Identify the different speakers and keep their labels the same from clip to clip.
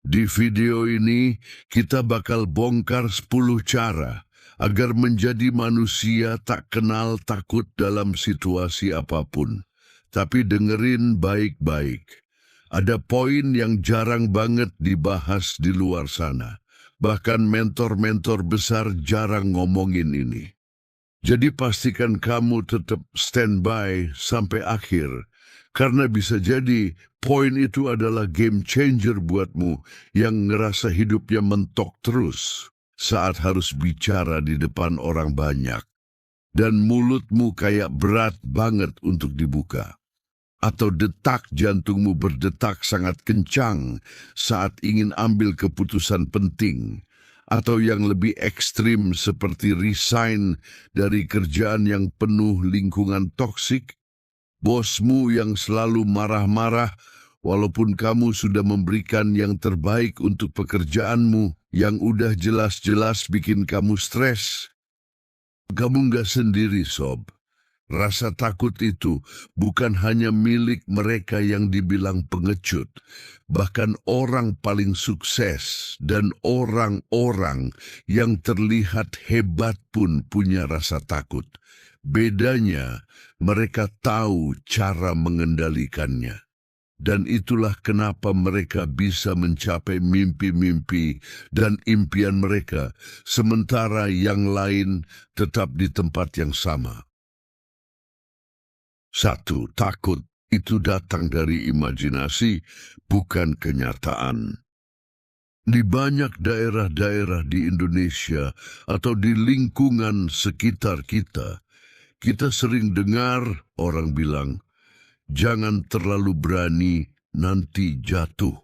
Speaker 1: Di video ini, kita bakal bongkar 10 cara agar menjadi manusia tak kenal takut dalam situasi apapun. Tapi dengerin baik-baik. Ada poin yang jarang banget dibahas di luar sana. Bahkan mentor-mentor besar jarang ngomongin ini. Jadi pastikan kamu tetap standby sampai akhir. Karena bisa jadi poin itu adalah game changer buatmu yang ngerasa hidupnya mentok terus saat harus bicara di depan orang banyak. Dan mulutmu kayak berat banget untuk dibuka. Atau detak jantungmu berdetak sangat kencang saat ingin ambil keputusan penting. Atau yang lebih ekstrim seperti resign dari kerjaan yang penuh lingkungan toksik. Bosmu yang selalu marah-marah walaupun kamu sudah memberikan yang terbaik untuk pekerjaanmu yang udah jelas-jelas bikin kamu stres. Kamu nggak sendiri, Sob. Rasa takut itu bukan hanya milik mereka yang dibilang pengecut. Bahkan orang paling sukses dan orang-orang yang terlihat hebat pun punya rasa takut. Bedanya, mereka tahu cara mengendalikannya. Dan itulah kenapa mereka bisa mencapai mimpi-mimpi dan impian mereka, sementara yang lain tetap di tempat yang sama. 1. Takut itu datang dari imajinasi, bukan kenyataan. Di banyak daerah-daerah di Indonesia atau di lingkungan sekitar kita sering dengar orang bilang, jangan terlalu berani, nanti jatuh.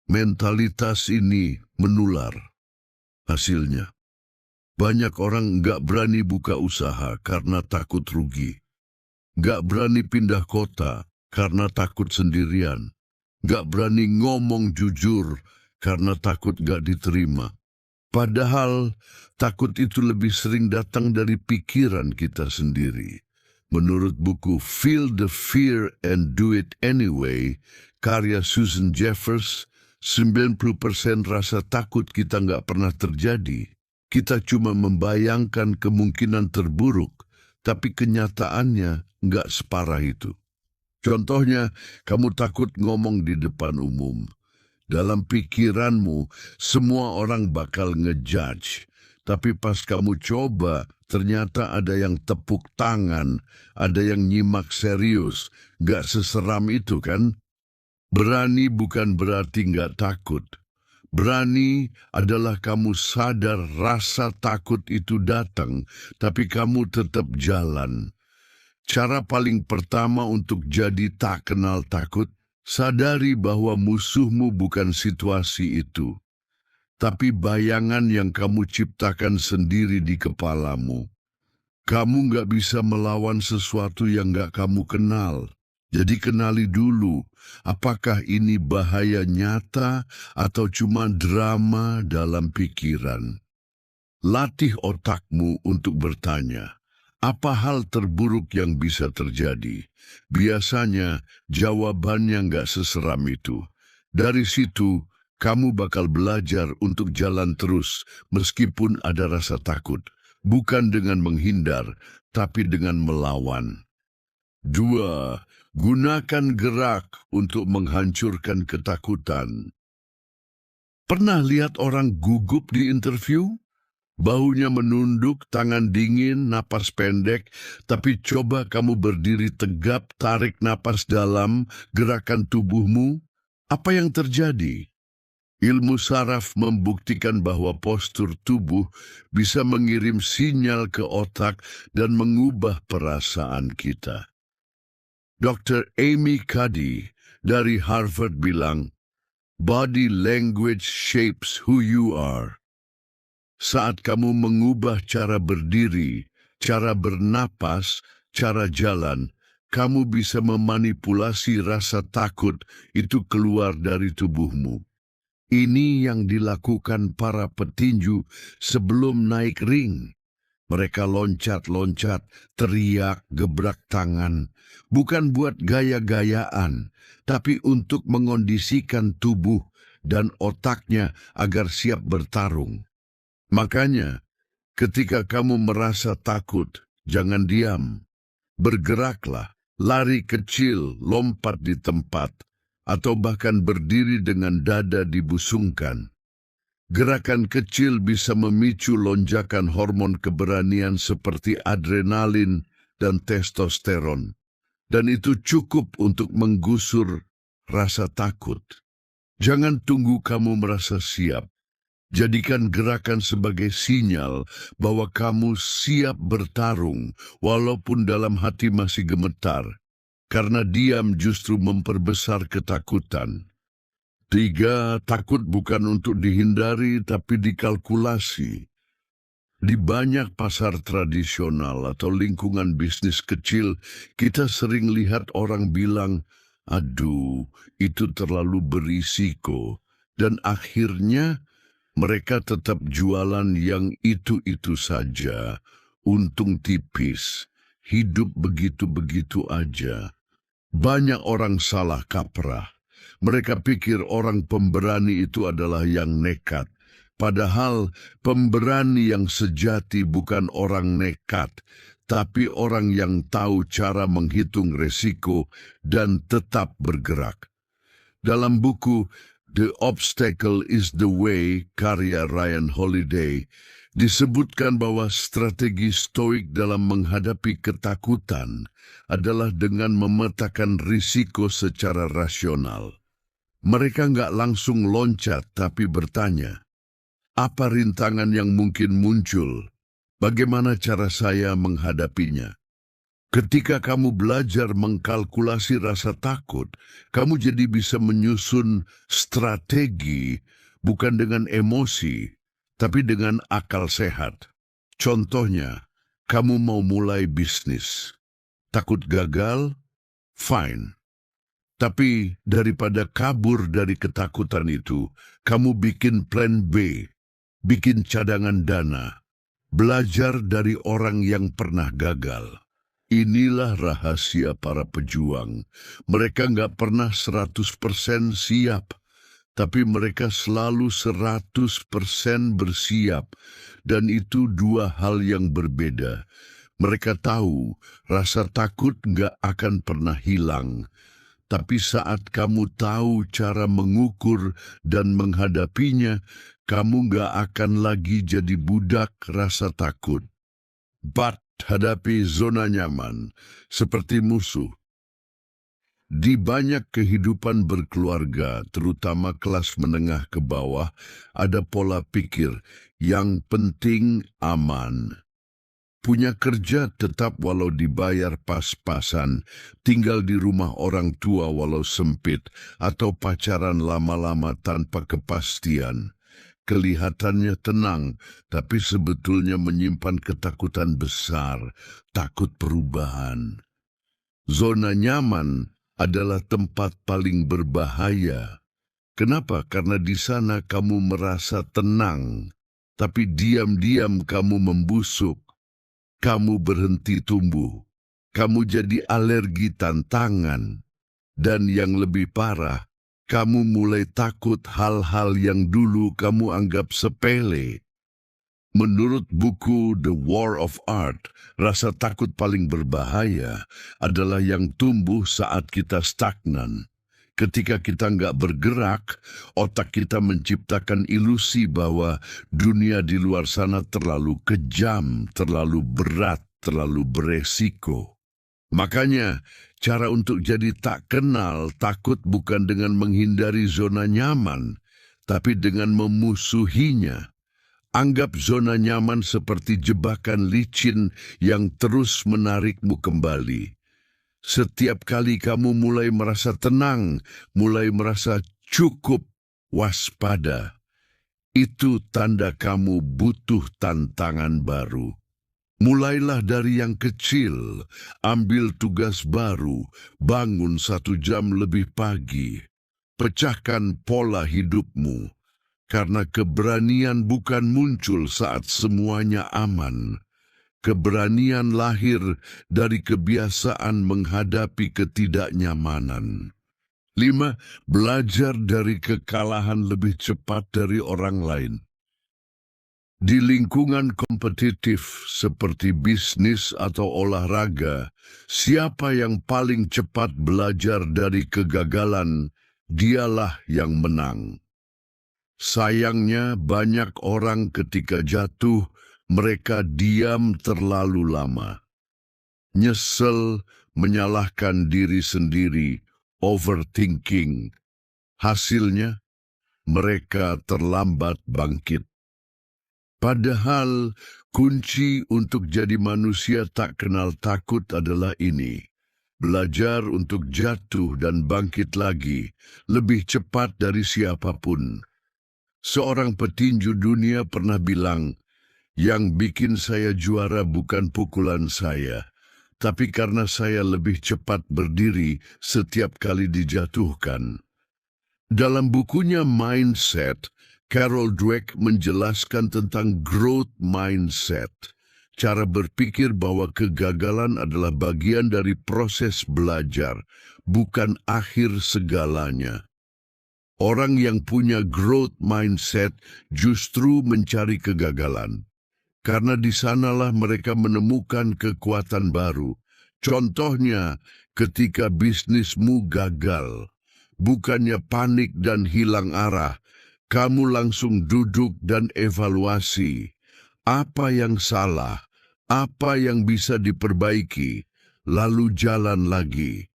Speaker 1: Mentalitas ini menular. Hasilnya, banyak orang nggak berani buka usaha karena takut rugi. Nggak berani pindah kota karena takut sendirian. Nggak berani ngomong jujur karena takut nggak diterima. Padahal takut itu lebih sering datang dari pikiran kita sendiri. Menurut buku Feel the Fear and Do It Anyway, karya Susan Jeffers, 90% rasa takut kita nggak pernah terjadi. Kita cuma membayangkan kemungkinan terburuk, tapi kenyataannya nggak separah itu. Contohnya, kamu takut ngomong di depan umum. Dalam pikiranmu, semua orang bakal ngejudge. Tapi pas kamu coba, ternyata ada yang tepuk tangan, ada yang nyimak serius. Gak seseram itu kan? Berani bukan berarti gak takut. Berani adalah kamu sadar rasa takut itu datang, tapi kamu tetap jalan. Cara paling pertama untuk jadi tak kenal takut, sadari bahwa musuhmu bukan situasi itu, tapi bayangan yang kamu ciptakan sendiri di kepalamu. Kamu nggak bisa melawan sesuatu yang nggak kamu kenal. Jadi kenali dulu, apakah ini bahaya nyata atau cuma drama dalam pikiran. Latih otakmu untuk bertanya, apa hal terburuk yang bisa terjadi? Biasanya jawabannya nggak seseram itu. Dari situ, kamu bakal belajar untuk jalan terus meskipun ada rasa takut. Bukan dengan menghindar, tapi dengan melawan. 2. Gunakan gerak untuk menghancurkan ketakutan. Pernah lihat orang gugup di interview? Bahunya menunduk, tangan dingin, napas pendek, tapi coba kamu berdiri tegap, tarik napas dalam, gerakan tubuhmu. Apa yang terjadi? Ilmu saraf membuktikan bahwa postur tubuh bisa mengirim sinyal ke otak dan mengubah perasaan kita. Dr. Amy Cuddy dari Harvard bilang, body language shapes who you are. Saat kamu mengubah cara berdiri, cara bernapas, cara jalan, kamu bisa memanipulasi rasa takut itu keluar dari tubuhmu. Ini yang dilakukan para petinju sebelum naik ring. Mereka loncat-loncat, teriak, gebrak tangan. Bukan buat gaya-gayaan, tapi untuk mengondisikan tubuh dan otaknya agar siap bertarung. Makanya, ketika kamu merasa takut, jangan diam. Bergeraklah, lari kecil, lompat di tempat, atau bahkan berdiri dengan dada dibusungkan. Gerakan kecil bisa memicu lonjakan hormon keberanian seperti adrenalin dan testosteron. Dan itu cukup untuk menggusur rasa takut. Jangan tunggu kamu merasa siap. Jadikan gerakan sebagai sinyal bahwa kamu siap bertarung walaupun dalam hati masih gemetar. Karena diam justru memperbesar ketakutan. 3, takut bukan untuk dihindari tapi dikalkulasi. Di banyak pasar tradisional atau lingkungan bisnis kecil, kita sering lihat orang bilang, "Aduh, itu terlalu berisiko." Dan akhirnya mereka tetap jualan yang itu-itu saja. Untung tipis, hidup begitu-begitu aja. Banyak orang salah kaprah. Mereka pikir orang pemberani itu adalah yang nekat. Padahal pemberani yang sejati bukan orang nekat, tapi orang yang tahu cara menghitung resiko dan tetap bergerak. Dalam buku The Obstacle is the Way, karya Ryan Holiday, disebutkan bahwa strategi stoik dalam menghadapi ketakutan adalah dengan memetakan risiko secara rasional. Mereka nggak langsung loncat tapi bertanya, apa rintangan yang mungkin muncul? Bagaimana cara saya menghadapinya? Ketika kamu belajar mengkalkulasi rasa takut, kamu jadi bisa menyusun strategi bukan dengan emosi, tapi dengan akal sehat. Contohnya, kamu mau mulai bisnis. Takut gagal? Fine. Tapi daripada kabur dari ketakutan itu, kamu bikin plan B, bikin cadangan dana, belajar dari orang yang pernah gagal. Inilah rahasia para pejuang. Mereka nggak pernah 100% siap, tapi mereka selalu 100% bersiap. Dan itu dua hal yang berbeda. Mereka tahu rasa takut nggak akan pernah hilang. Tapi saat kamu tahu cara mengukur dan menghadapinya, kamu nggak akan lagi jadi budak rasa takut. Hadapi zona nyaman, seperti musuh. Di banyak kehidupan berkeluarga, terutama kelas menengah ke bawah, ada pola pikir yang penting aman. Punya kerja tetap walau dibayar pas-pasan, tinggal di rumah orang tua walau sempit, atau pacaran lama-lama tanpa kepastian. Kelihatannya tenang, tapi sebetulnya menyimpan ketakutan besar, takut perubahan. Zona nyaman adalah tempat paling berbahaya. Kenapa? Karena di sana kamu merasa tenang, tapi diam-diam kamu membusuk. Kamu berhenti tumbuh. Kamu jadi alergi tantangan. Dan yang lebih parah, kamu mulai takut hal-hal yang dulu kamu anggap sepele. Menurut buku The War of Art, rasa takut paling berbahaya adalah yang tumbuh saat kita stagnan. Ketika kita nggak bergerak, otak kita menciptakan ilusi bahwa dunia di luar sana terlalu kejam, terlalu berat, terlalu beresiko. Makanya, cara untuk jadi tak kenal takut bukan dengan menghindari zona nyaman, tapi dengan memusuhinya. Anggap zona nyaman seperti jebakan licin yang terus menarikmu kembali. Setiap kali kamu mulai merasa tenang, mulai merasa cukup, waspada. Itu tanda kamu butuh tantangan baru. Mulailah dari yang kecil, ambil tugas baru, bangun 1 jam lebih pagi. Pecahkan pola hidupmu, karena keberanian bukan muncul saat semuanya aman. Keberanian lahir dari kebiasaan menghadapi ketidaknyamanan. 5. Belajar dari kekalahan lebih cepat dari orang lain. Di lingkungan kompetitif seperti bisnis atau olahraga, siapa yang paling cepat belajar dari kegagalan, dialah yang menang. Sayangnya banyak orang ketika jatuh, mereka diam terlalu lama. Nyesel, menyalahkan diri sendiri, overthinking. Hasilnya, mereka terlambat bangkit. Padahal kunci untuk jadi manusia tak kenal takut adalah ini. Belajar untuk jatuh dan bangkit lagi, lebih cepat dari siapapun. Seorang petinju dunia pernah bilang, yang bikin saya juara bukan pukulan saya, tapi karena saya lebih cepat berdiri setiap kali dijatuhkan. Dalam bukunya Mindset, Carol Dweck menjelaskan tentang growth mindset, cara berpikir bahwa kegagalan adalah bagian dari proses belajar, bukan akhir segalanya. Orang yang punya growth mindset justru mencari kegagalan, karena di sanalah mereka menemukan kekuatan baru. Contohnya, ketika bisnismu gagal, bukannya panik dan hilang arah, kamu langsung duduk dan evaluasi. Apa yang salah? Apa yang bisa diperbaiki? Lalu jalan lagi.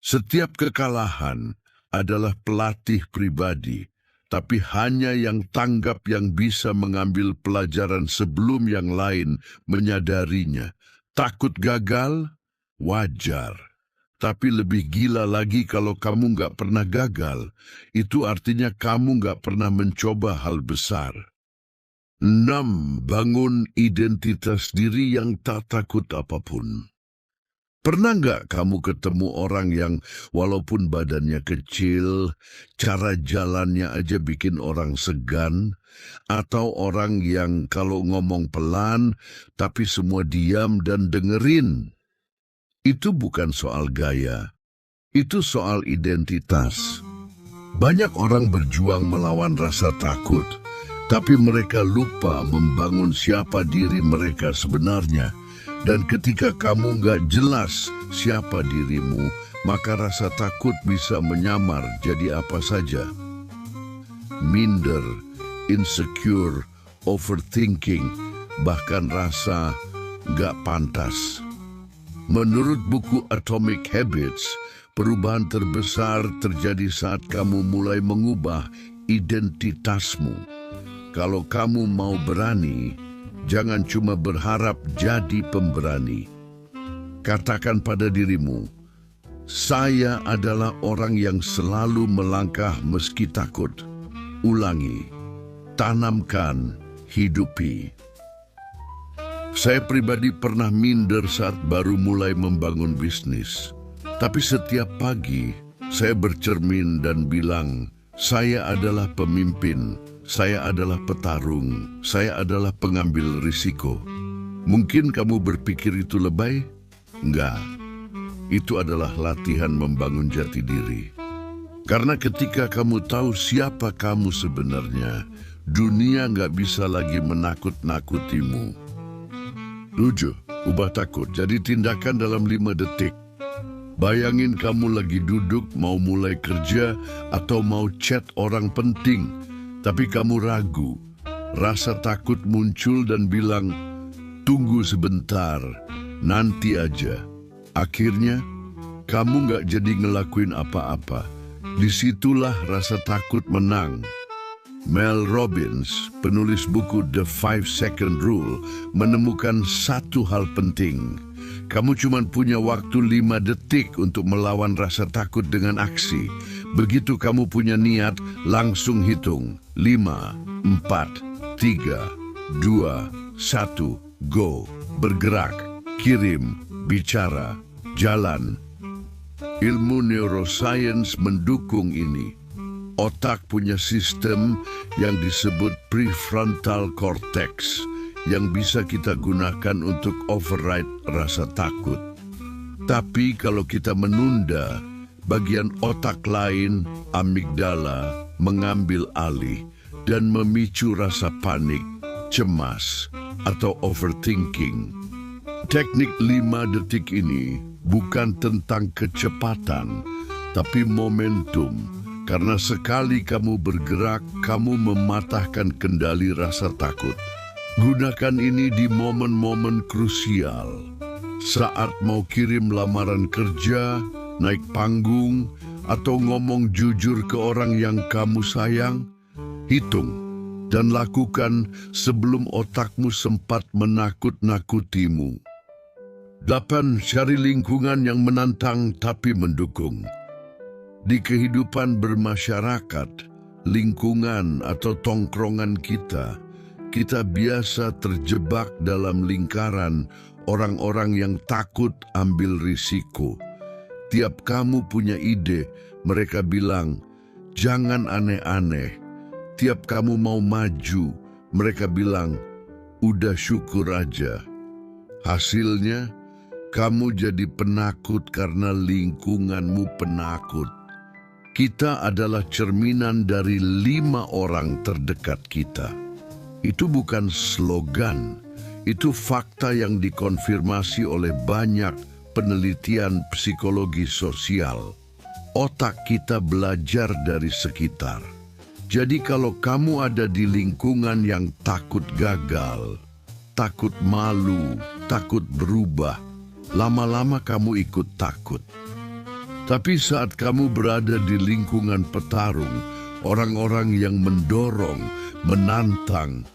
Speaker 1: Setiap kekalahan adalah pelatih pribadi, tapi hanya yang tanggap yang bisa mengambil pelajaran sebelum yang lain menyadarinya. Takut gagal? Wajar. Tapi lebih gila lagi kalau kamu nggak pernah gagal. Itu artinya kamu nggak pernah mencoba hal besar. 6. Bangun identitas diri yang tak takut apapun. Pernah nggak kamu ketemu orang yang walaupun badannya kecil, cara jalannya aja bikin orang segan, atau orang yang kalau ngomong pelan, tapi semua diam dan dengerin? Itu bukan soal gaya, itu soal identitas. Banyak orang berjuang melawan rasa takut, tapi mereka lupa membangun siapa diri mereka sebenarnya. Dan ketika kamu nggak jelas siapa dirimu, maka rasa takut bisa menyamar jadi apa saja. Minder, insecure, overthinking, bahkan rasa nggak pantas. Menurut buku Atomic Habits, perubahan terbesar terjadi saat kamu mulai mengubah identitasmu. Kalau kamu mau berani, jangan cuma berharap jadi pemberani. Katakan pada dirimu, saya adalah orang yang selalu melangkah meski takut. Ulangi, tanamkan, hidupi. Saya pribadi pernah minder saat baru mulai membangun bisnis. Tapi setiap pagi, saya bercermin dan bilang, saya adalah pemimpin, saya adalah petarung, saya adalah pengambil risiko. Mungkin kamu berpikir itu lebay? Enggak. Itu adalah latihan membangun jati diri. Karena ketika kamu tahu siapa kamu sebenarnya, dunia nggak bisa lagi menakut-nakutimu. 7. Ubah takut jadi tindakan dalam 5 detik. Bayangin kamu lagi duduk mau mulai kerja atau mau chat orang penting, tapi kamu ragu. Rasa takut muncul dan bilang, tunggu sebentar, nanti aja. Akhirnya, kamu nggak jadi ngelakuin apa-apa. Disitulah rasa takut menang. Mel Robbins, penulis buku The 5-Second Rule, menemukan satu hal penting. Kamu cuma punya waktu 5 detik untuk melawan rasa takut dengan aksi. Begitu kamu punya niat, langsung hitung. 5, 4, 3, 2, 1, go. Bergerak, kirim, bicara, jalan. Ilmu neuroscience mendukung ini. Otak punya sistem yang disebut prefrontal cortex yang bisa kita gunakan untuk override rasa takut. Tapi kalau kita menunda, bagian otak lain, amigdala, mengambil alih dan memicu rasa panik, cemas, atau overthinking. Teknik 5 detik ini bukan tentang kecepatan, tapi momentum. Karena sekali kamu bergerak, kamu mematahkan kendali rasa takut. Gunakan ini di momen-momen krusial. Saat mau kirim lamaran kerja, naik panggung, atau ngomong jujur ke orang yang kamu sayang, hitung dan lakukan sebelum otakmu sempat menakut-nakutimu. 8. Cari lingkungan yang menantang tapi mendukung. Di kehidupan bermasyarakat, lingkungan atau tongkrongan kita biasa terjebak dalam lingkaran orang-orang yang takut ambil risiko. Tiap kamu punya ide, mereka bilang, jangan aneh-aneh. Tiap kamu mau maju, mereka bilang, udah syukur aja. Hasilnya, kamu jadi penakut karena lingkunganmu penakut. Kita adalah cerminan dari 5 orang terdekat kita. Itu bukan slogan, itu fakta yang dikonfirmasi oleh banyak penelitian psikologi sosial. Otak kita belajar dari sekitar. Jadi kalau kamu ada di lingkungan yang takut gagal, takut malu, takut berubah, lama-lama kamu ikut takut. Tapi saat kamu berada di lingkungan petarung, orang-orang yang mendorong, menantang,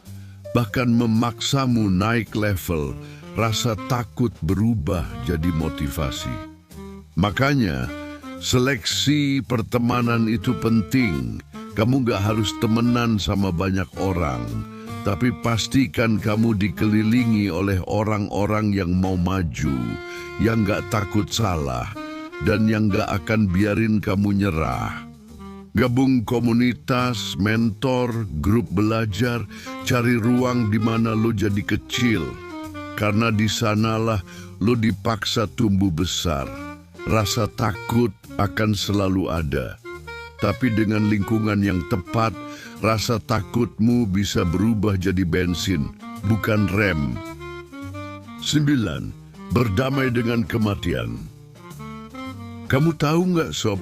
Speaker 1: bahkan memaksamu naik level, rasa takut berubah jadi motivasi. Makanya, seleksi pertemanan itu penting. Kamu gak harus temenan sama banyak orang, tapi pastikan kamu dikelilingi oleh orang-orang yang mau maju, yang gak takut salah, dan yang gak akan biarin kamu nyerah. Gabung komunitas, mentor, grup belajar, cari ruang di mana lo jadi kecil. Karena di sanalah lo dipaksa tumbuh besar. Rasa takut akan selalu ada. Tapi dengan lingkungan yang tepat, rasa takutmu bisa berubah jadi bensin, bukan rem. 9. Berdamai dengan kematian. Kamu tahu nggak, Sob,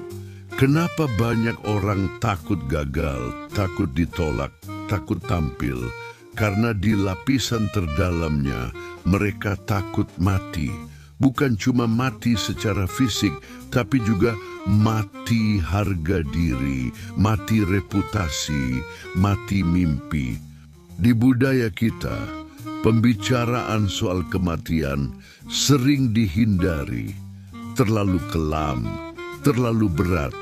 Speaker 1: kenapa banyak orang takut gagal, takut ditolak, takut tampil? Karena di lapisan terdalamnya, mereka takut mati. Bukan cuma mati secara fisik, tapi juga mati harga diri, mati reputasi, mati mimpi. Di budaya kita, pembicaraan soal kematian sering dihindari. Terlalu kelam, terlalu berat.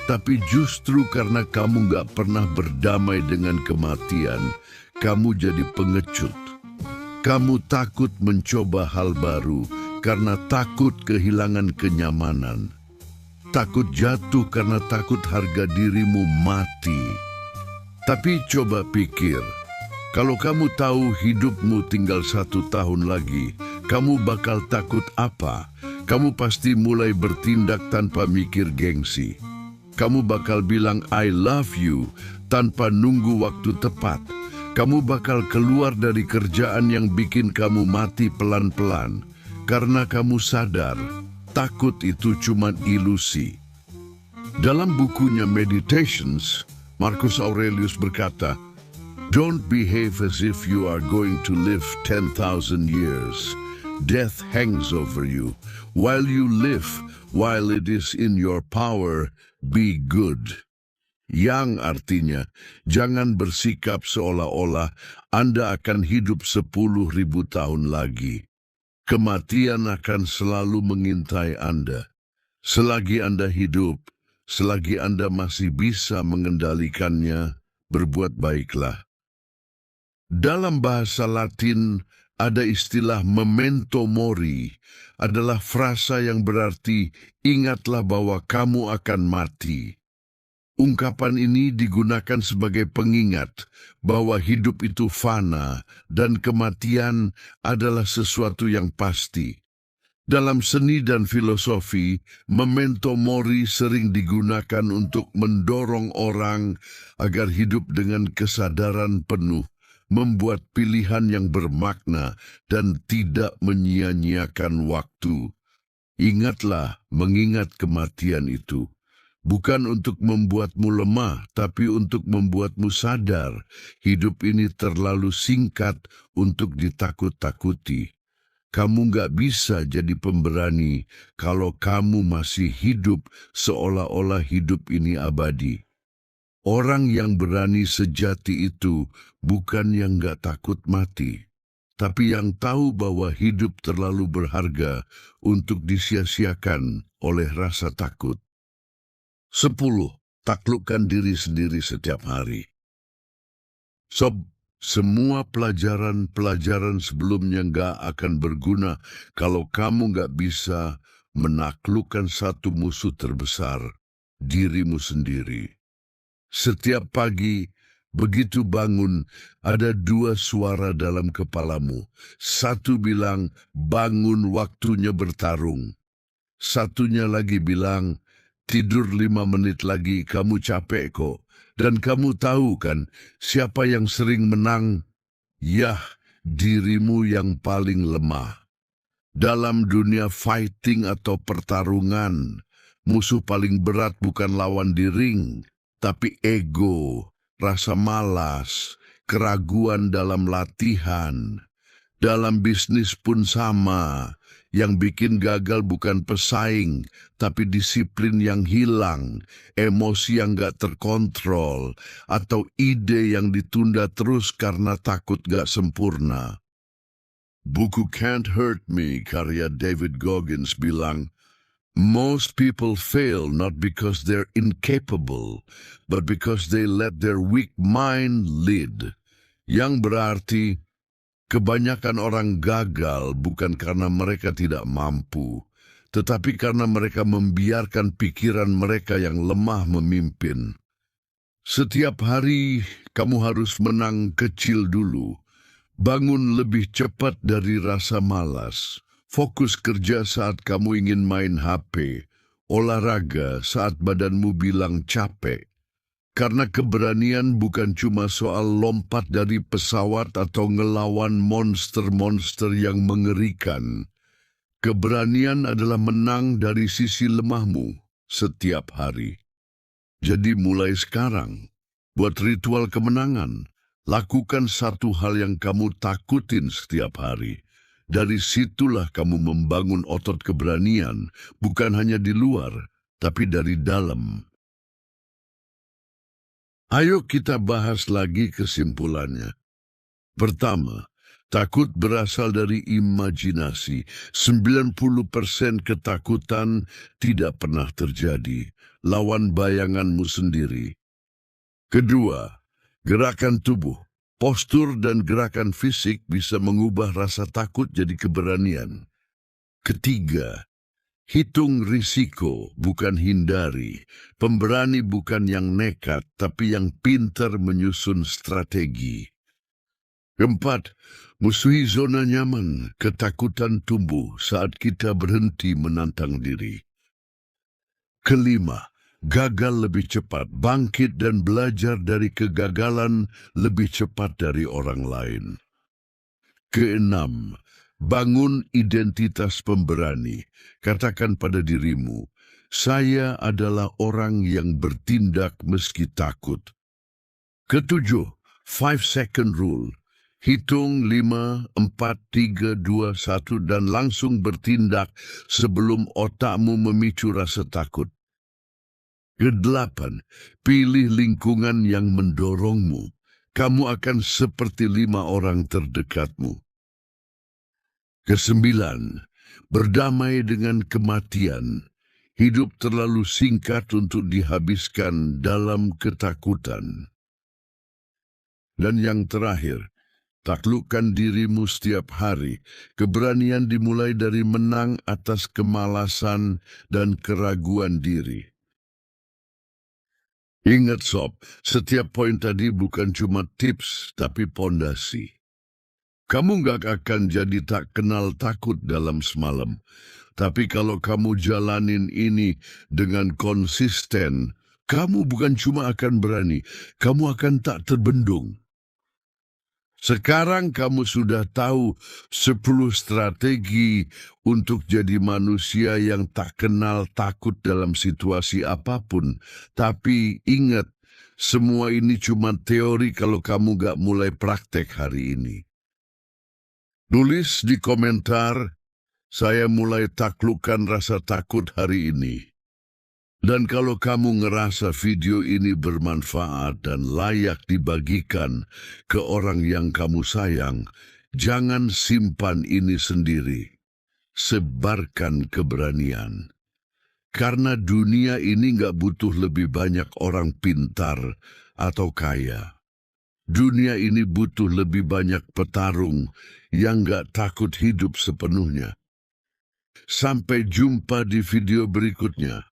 Speaker 1: Tapi justru karena kamu gak pernah berdamai dengan kematian, kamu jadi pengecut. Kamu takut mencoba hal baru karena takut kehilangan kenyamanan. Takut jatuh karena takut harga dirimu mati. Tapi coba pikir, kalau kamu tahu hidupmu tinggal 1 tahun lagi, kamu bakal takut apa? Kamu pasti mulai bertindak tanpa mikir gengsi. Kamu bakal bilang I love you tanpa nunggu waktu tepat. Kamu bakal keluar dari kerjaan yang bikin kamu mati pelan-pelan. Karena kamu sadar, takut itu cuma ilusi. Dalam bukunya Meditations, Marcus Aurelius berkata, don't behave as if you are going to live 10,000 years. Death hangs over you. While you live, while it is in your power, be good. Yang artinya, jangan bersikap seolah-olah Anda akan hidup 10.000 tahun lagi. Kematian akan selalu mengintai Anda. Selagi Anda hidup, selagi Anda masih bisa mengendalikannya, berbuat baiklah. Dalam bahasa Latin, ada istilah memento mori, adalah frasa yang berarti ingatlah bahwa kamu akan mati. Ungkapan ini digunakan sebagai pengingat bahwa hidup itu fana dan kematian adalah sesuatu yang pasti. Dalam seni dan filosofi, memento mori sering digunakan untuk mendorong orang agar hidup dengan kesadaran penuh, membuat pilihan yang bermakna, dan tidak menyia-nyiakan waktu. Ingatlah mengingat kematian itu. Bukan untuk membuatmu lemah, tapi untuk membuatmu sadar hidup ini terlalu singkat untuk ditakut-takuti. Kamu nggak bisa jadi pemberani kalau kamu masih hidup seolah-olah hidup ini abadi. Orang yang berani sejati itu bukan yang nggak takut mati, tapi yang tahu bahwa hidup terlalu berharga untuk disia-siakan oleh rasa takut. 10. Taklukkan diri sendiri setiap hari. Sob, semua pelajaran-pelajaran sebelumnya nggak akan berguna kalau kamu nggak bisa menaklukkan satu musuh terbesar, dirimu sendiri. Setiap pagi, begitu bangun, ada dua suara dalam kepalamu. Satu bilang, bangun waktunya bertarung. Satunya lagi bilang, tidur 5 menit lagi, kamu capek kok. Dan kamu tahu kan, siapa yang sering menang? Yah, dirimu yang paling lemah. Dalam dunia fighting atau pertarungan, musuh paling berat bukan lawan di ring, tapi ego, rasa malas, keraguan dalam latihan. Dalam bisnis pun sama, yang bikin gagal bukan pesaing, tapi disiplin yang hilang, emosi yang gak terkontrol, atau ide yang ditunda terus karena takut gak sempurna. Buku Can't Hurt Me karya David Goggins bilang, most people fail not because they're incapable, but because they let their weak mind lead. Yang berarti, kebanyakan orang gagal bukan karena mereka tidak mampu, tetapi karena mereka membiarkan pikiran mereka yang lemah memimpin. Setiap hari kamu harus menang kecil dulu. Bangun lebih cepat dari rasa malas. Fokus kerja saat kamu ingin main HP. Olahraga saat badanmu bilang capek. Karena keberanian bukan cuma soal lompat dari pesawat atau ngelawan monster-monster yang mengerikan. Keberanian adalah menang dari sisi lemahmu setiap hari. Jadi mulai sekarang, buat ritual kemenangan. Lakukan satu hal yang kamu takutin setiap hari. Dari situlah kamu membangun otot keberanian, bukan hanya di luar, tapi dari dalam. Ayo kita bahas lagi kesimpulannya. Pertama, takut berasal dari imajinasi. 90% ketakutan tidak pernah terjadi. Lawan bayanganmu sendiri. Kedua, gerakan tubuh. Postur dan gerakan fisik bisa mengubah rasa takut jadi keberanian. Ketiga, hitung risiko, bukan hindari. Pemberani bukan yang nekat, tapi yang pintar menyusun strategi. Keempat, musuhi zona nyaman. Ketakutan tumbuh saat kita berhenti menantang diri. Kelima, gagal lebih cepat, bangkit dan belajar dari kegagalan lebih cepat dari orang lain. Keenam, bangun identitas pemberani. Katakan pada dirimu, saya adalah orang yang bertindak meski takut. Ketujuh, 5-second rule. Hitung 5, 4, 3, 2, 1 dan langsung bertindak sebelum otakmu memicu rasa takut. Kedelapan, pilih lingkungan yang mendorongmu. Kamu akan seperti 5 orang terdekatmu. Kesembilan, berdamai dengan kematian. Hidup terlalu singkat untuk dihabiskan dalam ketakutan. Dan yang terakhir, taklukkan dirimu setiap hari. Keberanian dimulai dari menang atas kemalasan dan keraguan diri. Ingat sob, setiap poin tadi bukan cuma tips, tapi pondasi. Kamu nggak akan jadi tak kenal takut dalam semalam. Tapi kalau kamu jalanin ini dengan konsisten, kamu bukan cuma akan berani, kamu akan tak terbendung. Sekarang kamu sudah tahu 10 strategi untuk jadi manusia yang tak kenal takut dalam situasi apapun. Tapi ingat, semua ini cuma teori kalau kamu gak mulai praktek hari ini. Tulis di komentar, saya mulai taklukkan rasa takut hari ini. Dan kalau kamu ngerasa video ini bermanfaat dan layak dibagikan ke orang yang kamu sayang, jangan simpan ini sendiri. Sebarkan keberanian. Karena dunia ini nggak butuh lebih banyak orang pintar atau kaya. Dunia ini butuh lebih banyak petarung yang nggak takut hidup sepenuhnya. Sampai jumpa di video berikutnya.